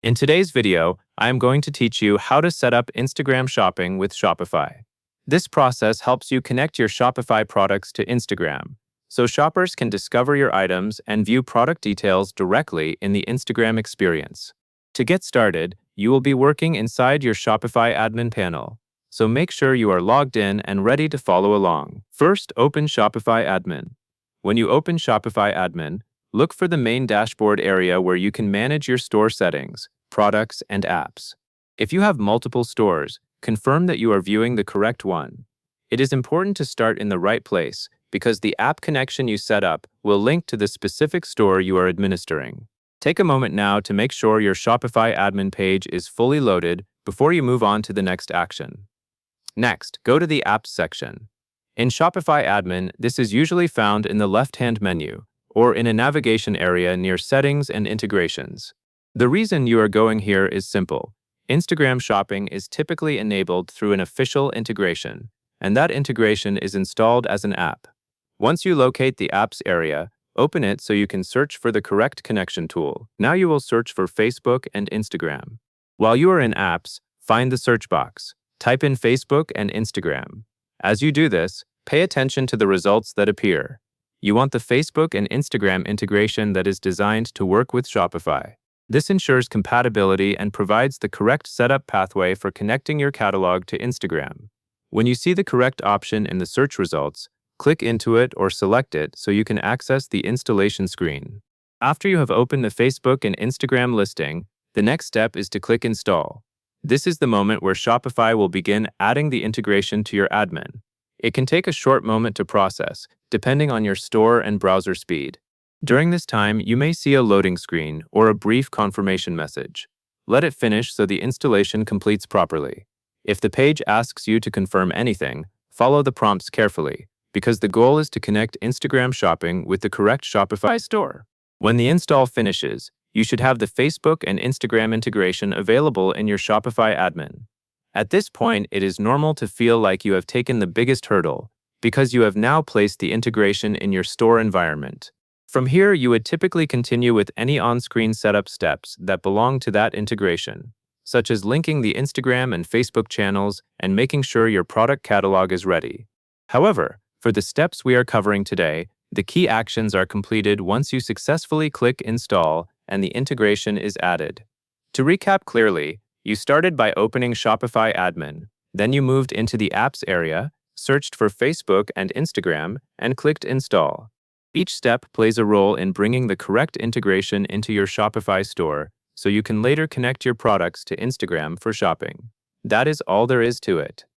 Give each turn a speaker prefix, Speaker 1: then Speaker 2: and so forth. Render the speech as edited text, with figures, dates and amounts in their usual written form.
Speaker 1: In today's video, I am going to teach you how to set up Instagram shopping with Shopify. This process helps you connect your Shopify products to Instagram, so shoppers can discover your items and view product details directly in the Instagram experience. To get started, you will be working inside your Shopify admin panel, so make sure you are logged in and ready to follow along. First, open Shopify admin. When you open Shopify admin, look for the main dashboard area where you can manage your store settings, products, and apps. If you have multiple stores, confirm that you are viewing the correct one. It is important to start in the right place because the app connection you set up will link to the specific store you are administering. Take a moment now to make sure your Shopify admin page is fully loaded before you move on to the next action. Next, go to the Apps section. In Shopify admin, this is usually found in the left-hand menu, or in a navigation area near Settings and Integrations. The reason you are going here is simple. Instagram shopping is typically enabled through an official integration, and that integration is installed as an app. Once you locate the Apps area, open it so you can search for the correct connection tool. Now you will search for Facebook and Instagram. While you are in Apps, find the search box. Type in Facebook and Instagram. As you do this, pay attention to the results that appear. You want the Facebook and Instagram integration that is designed to work with Shopify. This ensures compatibility and provides the correct setup pathway for connecting your catalog to Instagram. When you see the correct option in the search results, click into it or select it so you can access the installation screen. After you have opened the Facebook and Instagram listing, the next step is to click Install. This is the moment where Shopify will begin adding the integration to your admin. It can take a short moment to process, depending on your store and browser speed. During this time, you may see a loading screen or a brief confirmation message. Let it finish so the installation completes properly. If the page asks you to confirm anything, follow the prompts carefully, because the goal is to connect Instagram shopping with the correct Shopify store. When the install finishes, you should have the Facebook and Instagram integration available in your Shopify admin. At this point, it is normal to feel like you have taken the biggest hurdle, because you have now placed the integration in your store environment. From here, you would typically continue with any on-screen setup steps that belong to that integration, such as linking the Instagram and Facebook channels and making sure your product catalog is ready. However, for the steps we are covering today, the key actions are completed once you successfully click Install and the integration is added. To recap clearly, you started by opening Shopify admin, then you moved into the Apps area, searched for Facebook and Instagram, and clicked Install. Each step plays a role in bringing the correct integration into your Shopify store, so you can later connect your products to Instagram for shopping. That is all there is to it.